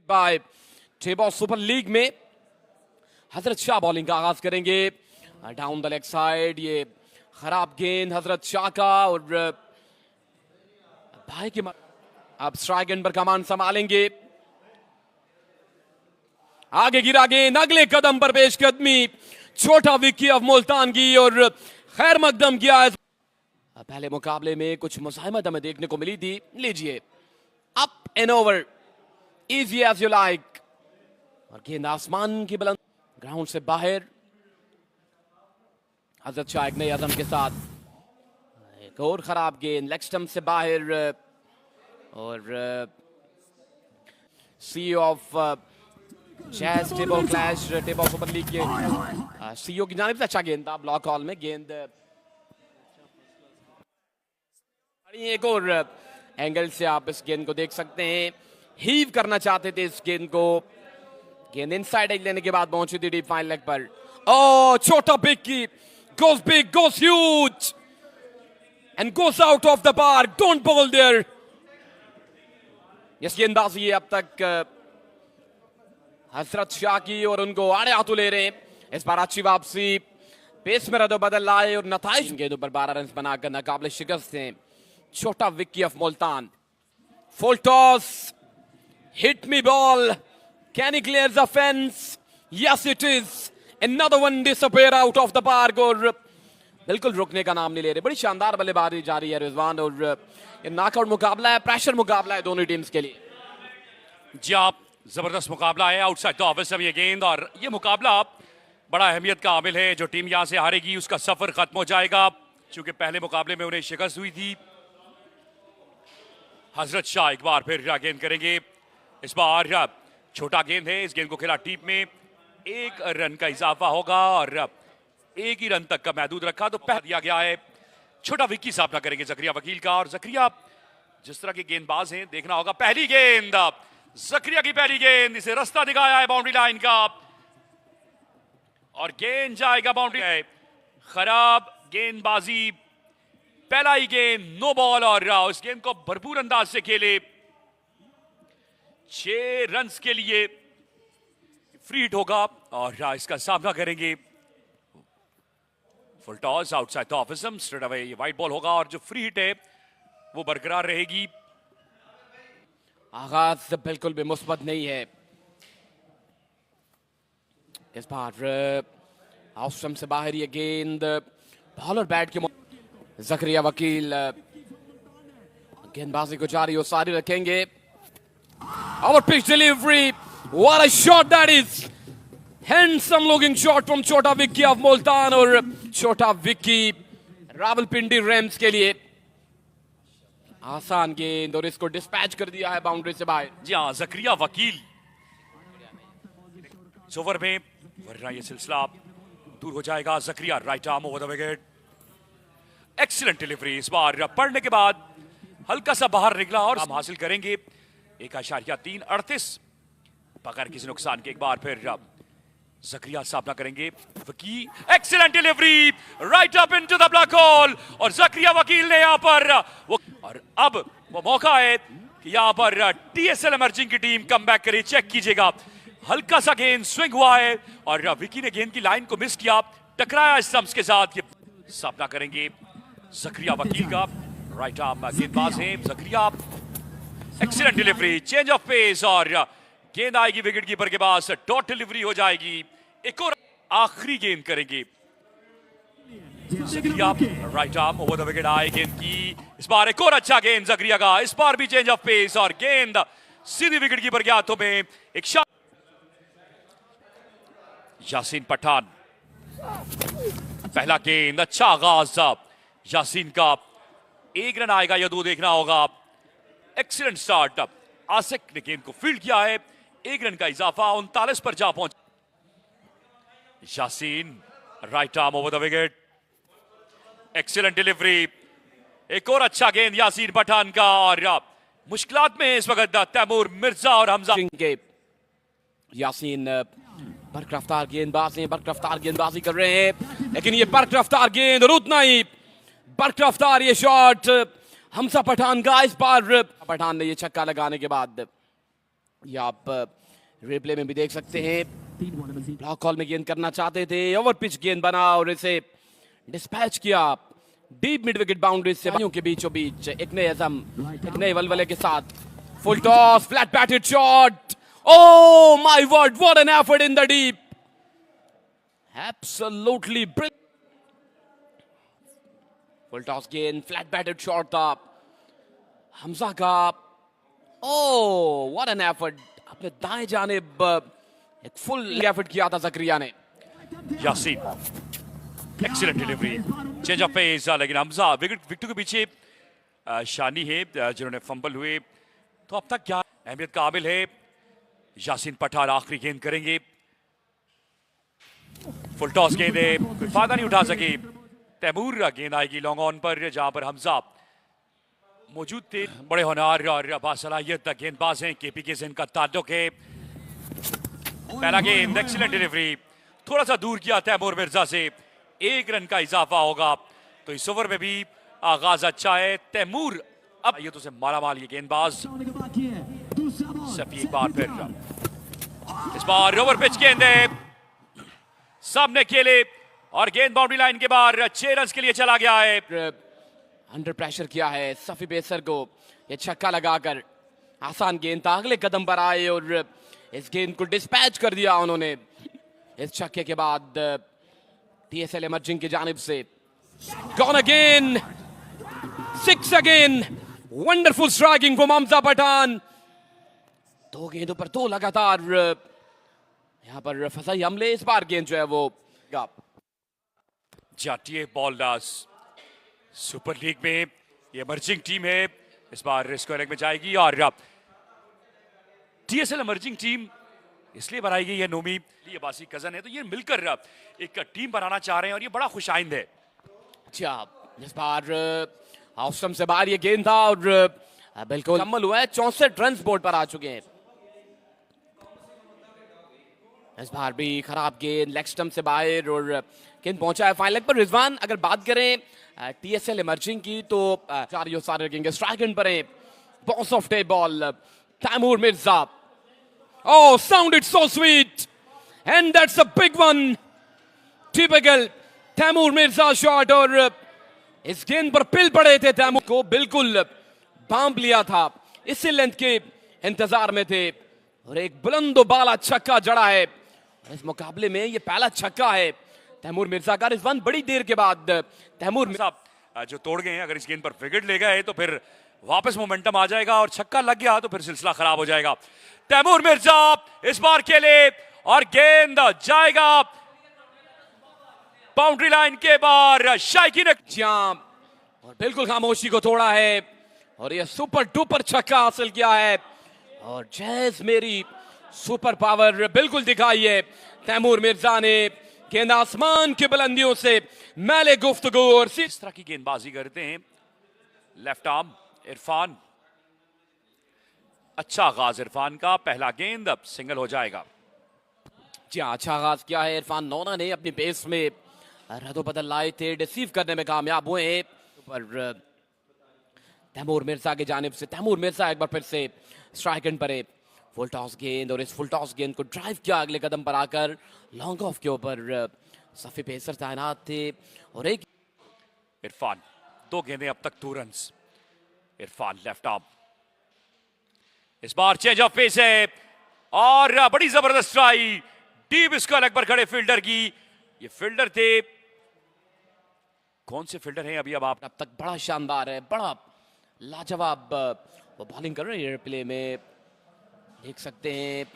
Bye टेबॉल super league में हजरत Shah bowling का आगाज करेंगे डाउन द लेग साइड। ये खराब गेंद हजरत शाह का और भाई के अब स्ट्राइक एंड पर कमान संभालेंगे। आगे गिरा गेंद, अगले कदम पर पेशकदमी छोटा विक्की ऑफ मुल्तान की और खैर मकदम किया है। पहले मुकाबले में कुछ मुज़ाहमत हमें देखने को मिली थी। लीजिए up and over easy as you like और गेंद आसमान की बुलंद ग्राउंड से बाहर। हजरत शाह एक नए अज़म के साथ एक और खराब गेंद लेग स्टंप से बाहर और सीईओ ऑफ चेस टेबल क्लैश टेबल सुपर लीग के सीईओ की जानिब से अच्छा गेंद था ब्लॉक हॉल में। गेंद एक और एंगल से आप इस गेंद को देख सकते हैं। हीव करना चाहते थे इस गेंद को। गेंद इनसाइड एज लेने के बाद पहुंची थी डीप फाइन लेग पर। ओ छोटा big goes big, goes huge and goes out of the park. Don't bowl there. Yes गेंदबाजी है अब तक हजरत शाह की और उनको आड़े हाथों ले रहे हैं। इस बार अच्छी वापसी, पेस में रद्द बदल लाए और नताइज गेंदों पर 12 रन बनाकर नाकाबिल शिकस्त हैं छोटा Vicky of Multan. Full toss, hit me ball, can he clear the fence? Yes it is. Another one disappear out of the park और बिल्कुल रुकने का नाम नहीं ले रहे। बड़ी शानदार बल्लेबाजी जारी है रिजवान और ये नॉकआउट मुकाबला है, प्रेशर मुकाबला है दोनों टीम्स के लिए। जी आप जबरदस्त मुकाबला है आउटसाइड द ऑफिस में ये गेंद और ये मुकाबला बड़ा अहमियत का हामिल है। जो टीम यहां से हारेगी उसका सफर खत्म हो जाएगा क्योंकि पहले मुकाबले में उन्हें शिकस्त हुई थी। हजरत शाह एक बार फिर गेंद करेंगे। इस बार छोटा गेंद है, इस गेंद को खिला टीप में 1 रन का इजाफा होगा और 1 ही रन तक का महदूद रखा तो पहले दिया गया है। छोटा विक्की सामना करेंगे जकरिया वकील का और जकरिया जिस तरह के गेंदबाज हैं देखना होगा। पहली गेंद जकरिया की पहली गेंद, इसे रास्ता दिखाया है बाउंड्री लाइन का और गेंद जाएगा बाउंड्री है। खराब गेंदबाजी, पहला ही गेंद नो बॉल और उस गेंद को भरपूर अंदाज से खेले 6 रन के लिए फ्री हिट होगा और इसका सामना करेंगे। Full toss outside the of straight away ये वाइड बॉल होगा और जो फ्री हिट है वो बरकरार रहेगी। आगाज बिल्कुल भी मुस्बत नहीं है। इस बार ऑफ स्टंप से बाहर ये गेंद बॉल और बैट के जकरिया वकील गेंदबाजी को जारी और सारी रखेंगे। और pitch delivery, what a shot that is! Handsome looking shot from छोटा विक्की ऑफ मुल्तान और छोटा विक्की रावलपिंडी रेम्स के लिए आसान गेंद और इसको डिस्पैच कर दिया है बाउंड्री से बाहर। जी हाँ, जकरिया वकील ओवर में वरना ये सिलसिला दूर हो जाएगा। Sakariya right arm over the wicket, excellent delivery. इस बार पढ़ने के बाद हल्का सा बाहर निकला और हम हासिल करेंगे 1.338 बगैर किसी नुकसान के। एक बार फिर जकरिया सामना करेंगे वकील, excellent delivery right up into the black hole और जकरिया वकील ने यहां पर वो और अब वो मौका है कि यहां पर टीएसएल इमर्जिंग की टीम कम बैक करे। चेक कीजिएगा, हल्का सा गेंद स्विंग हुआ है और विकी ने गेंद की लाइन को मिस किया, टकराया स्टंप्स के साथ। सामना करेंगे जकरिया वकील का राइट आर्म गेंदबाज है Sakariya. Excellent delivery, change of pace और गेंद आएगी विकेट कीपर के पास, डॉट डिलीवरी हो जाएगी। एक और आखिरी गेंद करेंगे Sakariya right arm over the wicket आए गेंद की। इस बार एक और अच्छा गेंद जकरिया का, इस बार भी चेंज ऑफ पेस और गेंद सीधी विकेट कीपर के हाथों में। एक शॉट यासीन पठान, पहला गेंद, अच्छा आगाज यासीन का। 1 रन आएगा या 2 देखना होगा। एक्सीलेंट स्टार्ट, आसिक ने गेंद को फील्ड किया है, 1 रन का इजाफा 39 पर जा पहुंचा। Yasin right arm over the wicket, excellent delivery. एक और अच्छा गेंद यासीन पठान का और मुश्किलात में इस वक्त तैमूर मिर्जा और हमजा के यासीन बर्क रफ्तार गेंदबाज हैं, बर्क रफ्तार गेंदबाजी कर रहे हैं लेकिन ये बर्क रफ्तार गेंद और उतना ही बर्क रफ्तार ये शॉट हमजा पठान का। इस बार पठान ने ये छक्का लगाने के बाद ये आप रिप्ले में भी देख सकते हैं। ब्लॉक कॉल में गेंद करना चाहते थे, ओवर पिच गेंद बना और इसे डिस्पैच किया डीप मिड विकेट बाउंड्री से के बीचों बीच एक नए अज़म, एक नए वलवले के साथ। Full toss, flat batted shot, oh my word, what an effort in the deep, absolutely brilliant. Full toss गेंद, फ्लैट बैटेड शॉट था हमजा का। oh what an effort, अपने दाएं जानिब एक फुल एफर्ट किया था जकरिया ने। Yasin excellent delivery, change of pace, लेकिन हमजा विकेट के पीछे शानी है जिन्होंने फंबल हुए। तो अब तक क्या अहमियत काबिल है। यासीन पठान आखिरी गेंद करेंगे, फुल टॉस गेंद है, कोई फायदा नहीं उठा सके। तैमूर गेंद आएगी लॉन्ग ऑन पर, जहां पर हमजा मौजूद थे। बड़े होनहार और बासलाहियत गेंदबाज हैं, केपी से इनका ताल्लुक है। पहला गेंद, एक्सीलेंट डिलीवरी, थोड़ा सा दूर किया तैमूर मिर्जा से, 1 रन का इजाफा होगा। तो इस ओवर में भी आगाज अच्छा है। तैमूर अब ये तो से मालामाल ये गेंदबाज सफी एक बार फिर, इस बार ओवर पिच गेंद है सामने खेले और गेंद बाउंड्री लाइन के बाहर 6 रन के लिए चला गया है। अंडर प्रेशर किया है सफी बेसर को, ये छक्का लगाकर आसान गेंद था, अगले कदम पर आए और इस गेंद को डिस्पैच कर दिया उन्होंने। इस छक्के के बाद टीएसएल इमर्जिंग की जानिब से gone again, 6 again, wonderful striking from Hamza Pathan. 2 गेंदों पर 2 लगातार यहां पर फसाई हमले। इस बार गेंद जो है वो जाती है बॉलर्स सुपर लीग में, ये इमर्जिंग टीम है, इस बार स्क्वायर लेग में जाएगी। और टीएसएल इमर्जिंग टीम इसलिए बनाई गई है, नोमी ये बासी कजन है, तो ये मिलकर एक टीम बनाना चाह रहे हैं और ये बड़ा खुशाइंद है। अच्छा, इस बार ऑफ स्टंप से बाहर ये गेंद था और बिल्कुल कमल हुआ है। 64 रन बोर्ड पर आ चुके हैं। इस बार भी खराब गेंद, लेग स्टंप से बाहर और गेंद पहुंचा है फाइन लेग पर। रिजवान अगर बात करें टीएसएल इमर्जिंग की तो चार सारे रखेंगे स्ट्राइक एंड पर है। Boss off day ball Taimur Mirza, oh sounded so sweet and that's a big one, typical Taimur Mirza shot. और इस गेंद पर पिल पड़े थे, तैमूर को बिल्कुल बांप लिया था, इसी लेंथ के इंतजार में थे और एक बुलंदो बाला छक्का जड़ा है। इस मुकाबले में ये पहला छक्का है तैमूर मिर्जा का। रिजवान बड़ी देर के बाद तैमूर साहब जो तोड़ गए हैं, अगर इस गेंद पर विकेट ले गए तो फिर वापस मोमेंटम आ जाएगा और छक्का लग गया तो फिर सिलसिला खराब हो जाएगा। तैमूर मिर्जा इस बार खेले और गेंद जाएगा बाउंड्री लाइन के बाहर। शाइकी ने और बिल्कुल खामोशी को तोड़ा है और ये सुपर डुपर छक्का हासिल किया है और जैज मेरी सुपर पावर बिल्कुल दिखाई है तैमूर मिर्जा ने। गेंद आसमान की बुलंदियों से मैले गुफ्तगू और इस तरह की गेंदबाजी करते हैं। लेफ्ट आर्म इरफान, अच्छा आगाज इरफान का, पहला गेंद अब सिंगल हो जाएगा। जी हाँ, अच्छा आगाज किया है इरफान। नौना ने अपनी पेस में रद्दो बदल लाए थे, डिसीव करने में कामयाब हुए हैं पर तैमूर मिर्जा की जानिब से। तैमूर मिर्जा एक बार फिर से स्ट्राइक एंड पर है। फुल टॉस गेंद और इस फुल टॉस गेंद को ड्राइव किया अगले कदम पर आकर लॉन्ग ऑफ के ऊपर। सफी पेसर तैनात थे और एक इरफान, 2 गेंदें अब तक 2 रन। इरफान लेफ्ट आर्म, इस बार चेंज ऑफ पेस है और बड़ी जबरदस्त ट्राई, डीप स्क्वायर लेग पर खड़े फील्डर की। ये फील्डर थे, कौन से फील्डर हैं अभी अब तक बड़ा शानदार है, बड़ा लाजवाब वो बॉलिंग कर रहे हैं। प्ले में देख सकते हैं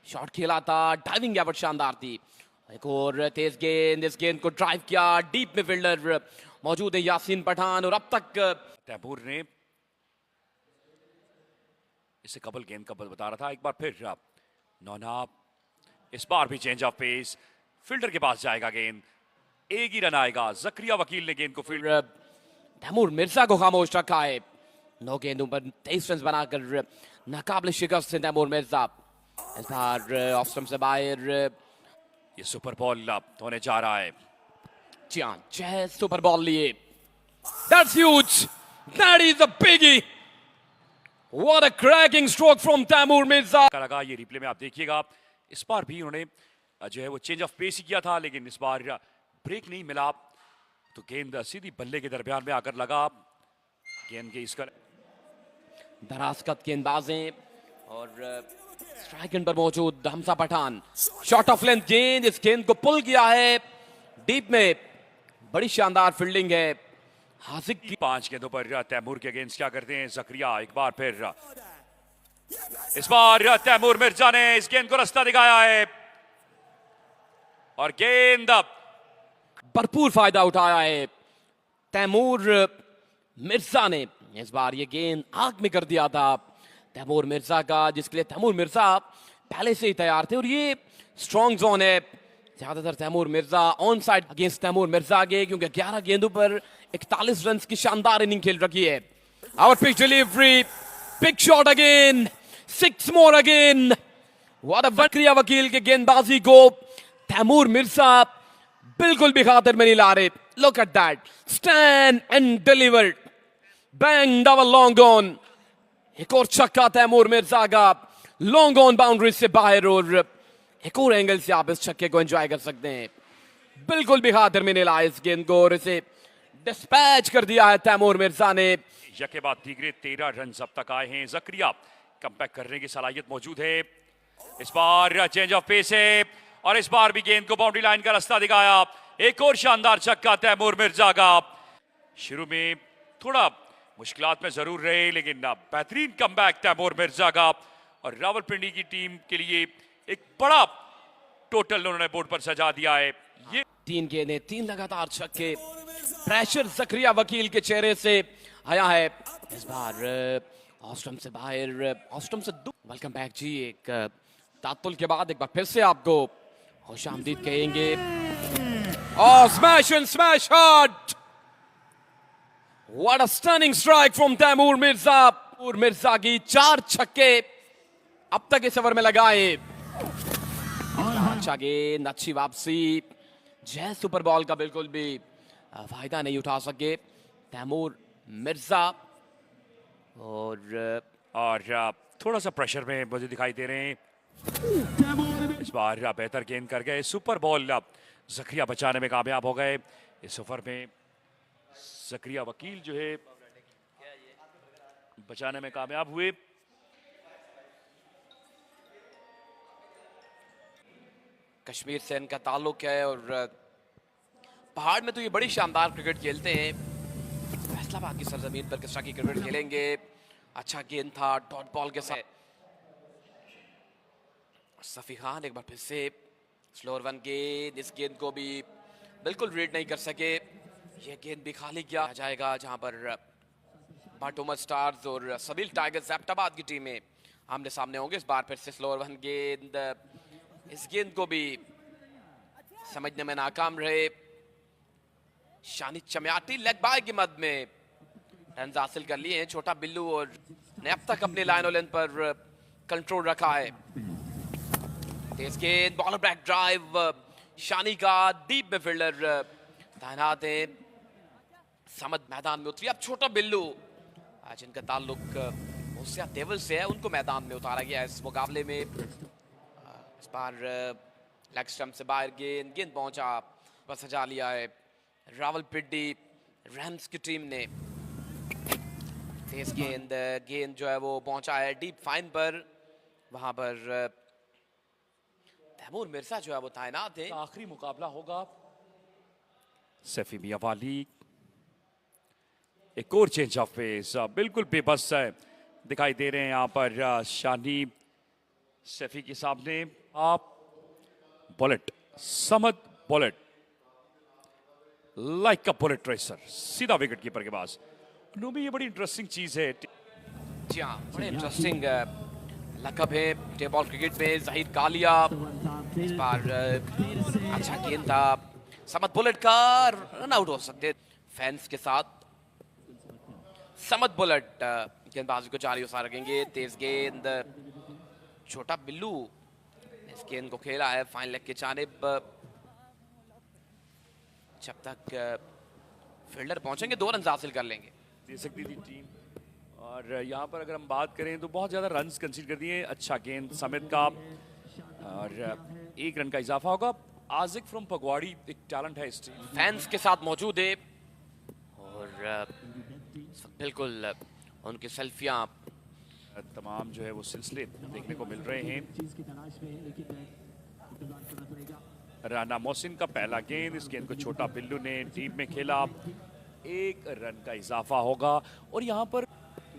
शॉट खेला था, डाइविंग एफर्ट शानदार थी। एक और तेज गेंद, इस गेंद को ड्राइव किया, डीप में फील्डर मौजूद है यासीन पठान और अब तक तैमूर ने इसे कबल गेंद का बता रहा था। एक बार फिर नौना, इस बार भी चेंज ऑफ पेस, फील्डर के पास जाएगा गेंद, एक ही रन आएगा। जकरिया वकील ने गेंद को फील्डर तैमूर मिर्जा को खामोश रखा है। 9 गेंदों पर 23 रन बनाकर नाकाबिल शिकस्त से तैमूर मिर्जा। इस बार ऑफ स्टंप से बाहर, ये सुपर बॉल होने जा रहा है। जी हाँ, 6 सुपर बॉल लिए, that's huge, that is a biggie, What a cracking stroke from Taimur Mirza. का लगा, ये रिप्ले में आप देखिएगा, इस बार भी उन्होंने जो है वो चेंज ऑफ पेस ही किया था, लेकिन इस बार ब्रेक नहीं मिला, तो गेंद सीधी बल्ले के दरमियान में आकर लगा। गेंद के इसका दराजकत गेंदबाजें और स्ट्राइक एंड पर मौजूद Hamza Pathan. Short of length गेंद, इस गेंद को पुल किया है डीप में, बड़ी शानदार फील्डिंग है हासिक की। 5 गेंदों पर तैमूर के अगेंस्ट क्या करते हैं जकरिया। एक बार फिर इस बार तैमूर मिर्जा ने इस गेंद को रास्ता दिखाया है और गेंद भरपूर फायदा उठाया है तैमूर मिर्जा ने। इस बार ये गेंद आग में कर दिया था तैमूर मिर्जा का, जिसके लिए तैमूर मिर्जा पहले से ही तैयार थे। और ये स्ट्रॉन्ग जोन है, ज्यादातर Taimur Mirza on side against Taimur Mirza आगे, क्योंकि 11 गेंदों पर 41 रन की शानदार इनिंग खेल रखी है। Over pitch delivery, big shot again, 6 more again. What a बकरिया वकील के गेंदबाजी को तैमूर मिर्जा बिल्कुल भी खातिर में नहीं ला रहे। Look at that, stand and delivered, bang double long on. एक और छक्का तैमूर मिर्जा का लॉन्ग ऑन बाउंड्री से बाहर, और एक और एंगल से आप इस छक्के को एंजॉय कर सकते हैं। बिल्कुल भी खातिर में नहीं लाया इस गेंद को, और इसे डिस्पैच कर दिया है तैमूर मिर्जा ने। यके बाद तीसरे 13 रन अब तक आए हैं। जकरिया कमबैक करने की सलाहियत मौजूद है। इस बार चेंज ऑफ पेस है और इस बार भी गेंद को बाउंड्री लाइन का रास्ता दिखाया। एक और शानदार छक्का तैमूर मिर्जा का। शुरू में थोड़ा मुश्किलात में जरूर रहे, लेकिन बेहतरीन कमबैक तैमूर मिर्जा का, और रावलपिंडी की टीम के लिए एक बड़ा टोटल उन्होंने बोर्ड पर सजा दिया है। ये 3 गेंदें, 3 लगातार छक्के, प्रेशर जकरिया वकील के चेहरे से आया है। इस बार ऑस्ट्रम से बाहर, ऑस्ट्रम से वेलकम बैक जी। एक तातुल के बाद एक बार फिर से आपको खुशामदीद कहेंगे। और smash and smash hard, what a stunning strike from Taimur Mirza. Taimur Mirza की 4 छक्के अब तक इस ओवर में लगाए। अच्छा गेंद, अच्छी वापसी, जय सुपर बॉल का बिल्कुल भी फायदा नहीं उठा सके तैमूर मिर्जा। और थोड़ा सा प्रेशर में मुझे दिखाई दे रहे हैं। इस बार बेहतर गेंद कर गए, सुपर बॉल जकरिया बचाने में कामयाब हो गए। इस ओवर में जकरिया वकील जो है बचाने में कामयाब हुए। कश्मीर से इनका ताल्लुक है, और पहाड़ में तो ये बड़ी शानदार क्रिकेट खेलते हैं। फैसलाबाद की सरजमीन पर किस तरह की क्रिकेट खेलेंगे। अच्छा गेंद था डॉट बॉल के साथ। सफी खान एक बार फिर से स्लोअर वन गेंद, इस गेंद को भी बिल्कुल रीड नहीं कर सके। ये गेंद भी खाली किया जाएगा, जहां पर बाटोमर स्टार्स और सबील टाइगर्स एबटाबाद की टीमें आमने सामने होंगे। इस बार फिर से स्लोअर वन गेंद, इस गेंद को भी समझने में नाकाम रहे। शानी चम्याटी लेग बाय की मद में रन हासिल कर लिए हैं। छोटा बिल्लू और ने अब तक अपनी लाइन और लेंथ पर कंट्रोल रखा है। तेज गेंद, बॉलर बैक ड्राइव, शानी का डीप में फील्डर तैनात है। समद मैदान में उतरी। अब छोटा बिल्लू जिनका ताल्लुक मूसिया देवल से है, उनको मैदान में उतारा गया इस मुकाबले में। इस बार लेग स्टंप से बाहर गेंद, गेंद पहुंचा पर सजा लिया है रावलपिंडी रैम्स की टीम ने। तेज गेंद, गेंद जो है वो पहुंचा है डीप फाइन पर, वहां पर तैमूर मिर्जा जो है वो तैनात है। आखिरी मुकाबला होगा। सैफी मियां वाली एक और चेंज ऑफ पेस, बिल्कुल बेबस दिखाई दे रहे हैं यहाँ पर शानी सैफी के सामने। आप bullet, Samad bullet, like a bullet racer, सीधा विकेट कीपर के पास। नूबी ये बड़ी इंटरेस्टिंग चीज है। जी हाँ, बड़े इंटरेस्टिंग लकब है टे बॉल क्रिकेट में। जहीर कालिया इस बार अच्छा गेंद था, समद बुलेट का रन आउट हो सकते फैंस के साथ। समद बुलेट गेंदबाजी को जारी उसार रखेंगे। तेज गेंद, छोटा बिल्लू इस गेंद को खेला है फाइन लेग की जानिब। जब तक फील्डर पहुंचेंगे 2 रन हासिल कर लेंगे। दे सकती थी टीम, और यहाँ पर अगर हम बात करें तो बहुत ज़्यादा रन्स कंसीड कर दिए। अच्छा गेंद समित का और 1 रन का इजाफा होगा। आजिक फ्रॉम पगवाड़ी एक टैलेंट है इस टीम। फैंस के साथ मौजूद है और बिल्कुल उनकी सेल्फियां तमाम जो है वो सिलसिले देखने को मिल रहे हैं। राना मोहसिन का पहला गेंद, इस गेंद को छोटा बिल्लू ने डीप में खेला। 1 रन का इजाफा होगा और यहाँ पर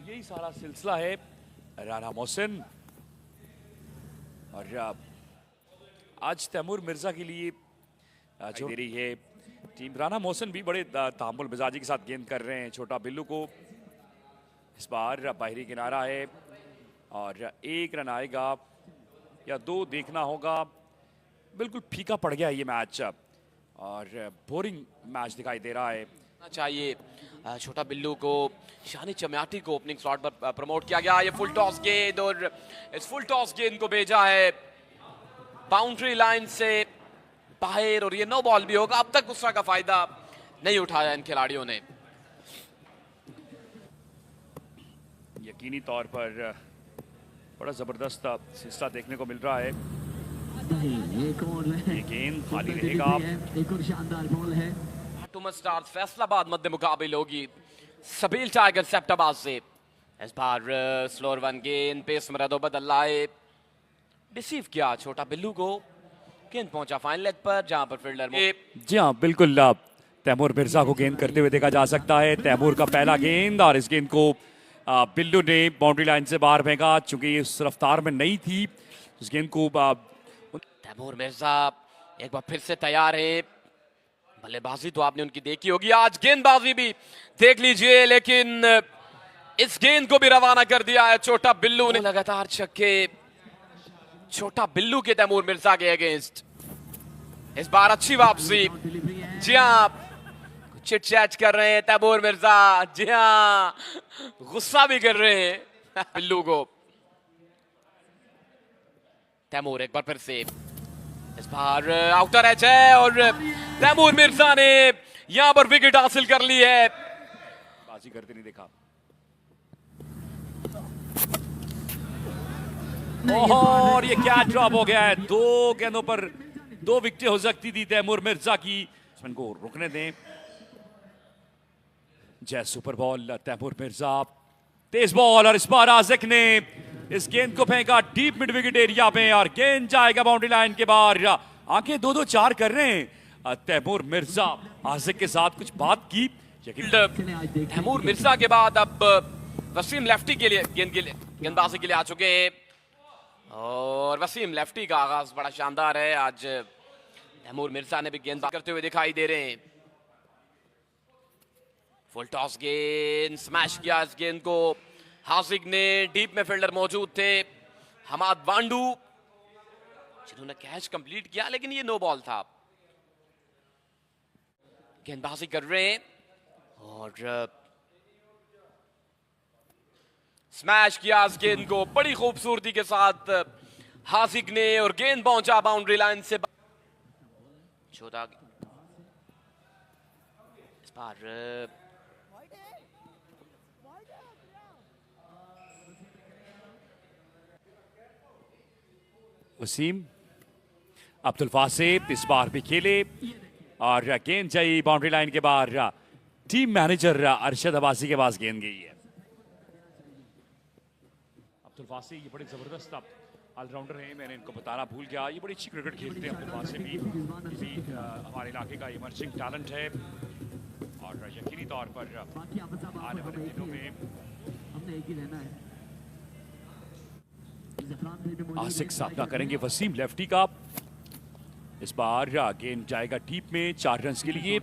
यही सारा सिलसिला है। राना मोहसिन और आज तैमूर मिर्जा के लिए जो दे रही है टीम। राना मोहसिन भी बड़े तहम्मुल मिजाजी के साथ गेंद कर रहे हैं। छोटा बिल्लू को इस बार बाहरी किनारा है और 1 रन आएगा या 2 देखना होगा। बिल्कुल फीका पड़ गया ये मैच और बोरिंग मैच दिखाई दे रहा है। चाहिए छोटा बिल्लू को, शानी चम्याटी को ओपनिंग स्लॉट पर प्रमोट किया गया। ये फुल टॉस गेंद और इस फुल टॉस गेंद को भेजा है बाउंड्री लाइन से बाहर और ये नो बॉल भी होगा। अब तक गुस्सा का फायदा नहीं उठाया इन खिलाड़ियों ने। यकीनी तौर पर बड़ा जबरदस्त सिलसिला देखने को मिल रहा है। ये गेंद खाली रहेगा। एक और शानदार बॉल है। टूमर स्टार्स फैसलाबाद मध्य मुकाबले होगी सबील टाइगर सेप्टाबाद से। इस बार स्लोअर 1 गेंद पेस में रदो बदल लाए, रिसीव किया छोटा बिल्लू को। गेंद पहुंचा फाइन लेग पर जहां पर फील्डर जी हाँ बिल्कुल तैमूर मिर्जा को गेंद करते हुए देखा जा सकता है। तैमूर का पहला गेंद और इस गेंद को बिल्लू ने बाउंड्री लाइन से बाहर फेंका। चूंकि इस रफ्तार में नहीं थी इस गेंद को तैमूर मिर्जा एक बार फिर से तैयार है। बल्लेबाजी तो आपने उनकी देखी होगी, आज गेंदबाजी भी देख लीजिए, लेकिन इस गेंद को भी रवाना कर दिया है छोटा बिल्लू ने। लगातार छक्के छोटा बिल्लू के तैमूर मिर्जा के अगेंस्ट। इस बार अच्छी वापसी। जी हाँ, चिट चैट कर रहे हैं तैमूर मिर्जा। जी हाँ, गुस्सा भी कर रहे हैं बिल्लू को। तैमूर एक बार फिर से, इस बार आउटर एज है और तैमूर मिर्जा ने यहां पर विकेट हासिल कर ली है। बाजी करते नहीं देखा। और ये क्या ड्रॉप हो गया है। 2 गेंदों पर 2 विकेटें हो सकती थी तैमूर मिर्जा की। को रुकने दें। जय सुपर बॉल तैमूर मिर्जा, तेज बॉल और इस बार आजिक ने इस गेंद को फेंका डीप मिड विकेट एरिया में और गेंद जाएगा बाउंड्री लाइन के बाहर। आंखें 2-2-4 कर रहे हैं तैमूर मिर्जा। आजिक के साथ कुछ बात की। तैमूर मिर्जा के बाद अब वसीम लेफ्टी के लिए गेंदबाजी के लिए आ चुके हैं और वसीम लेफ्टी का आगाज बड़ा शानदार है। आज तैमूर मिर्जा ने भी गेंदबाजी करते हुए दिखाई दे रहे हैं। फुल टॉस गेंद, स्मैश किया इस गेंद को हासिक ने। डीप में फील्डर मौजूद थे हमाद वांडू, जिन्होंने कैच कंप्लीट किया, लेकिन ये नो बॉल था। गेंदबाजी कर रहे हैं और स्मैश किया इस गेंद को बड़ी खूबसूरती के साथ हासिक ने और गेंद पहुंचा बाउंड्री लाइन से। छोटा इस बार वसीम अब्दुल फासिब इस बार भी खेले और गेंद जाई बाउंड्री लाइन के बाहर। टीम मैनेजर अरशद अब्बासी के पास गेंद गई है। अब्दुल फासिब ये बड़े जबरदस्त ऑलराउंडर हैं, मैंने इनको बताना भूल गया। ये बड़ी अच्छी क्रिकेट खेलते हैं अब्दुल फासिब भी। हमारे इलाके का इमर्जिंग टैलेंट है और यकीनी तौर पर आने वाले दिनों में आसिक सामना करेंगे वसीम लेफ्टी का। इस बार गेंद जाएगा डीप में 4 रन के लिए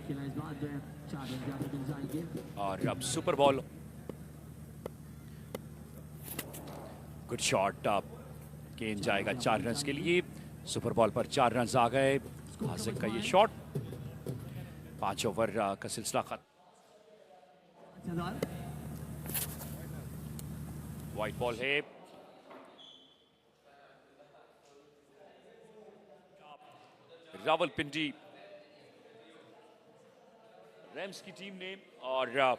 और अब सुपर बॉल। गुड शॉट, गेंद जाएगा 4 रन के लिए। सुपर बॉल पर 4 रन आ गए। आसिक का ये शॉट। 5 ओवर का सिलसिला खत्म। व्हाइट बॉल है। रावलपिंडी रैम्स की टीम ने और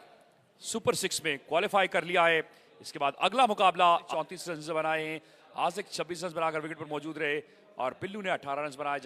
सुपर 6 में क्वालिफाई कर लिया है। इसके बाद अगला मुकाबला 34 रन से बनाए, हासिक 26 रन बनाकर विकेट पर मौजूद रहे और पिल्लू ने 18 रन बनाए। जब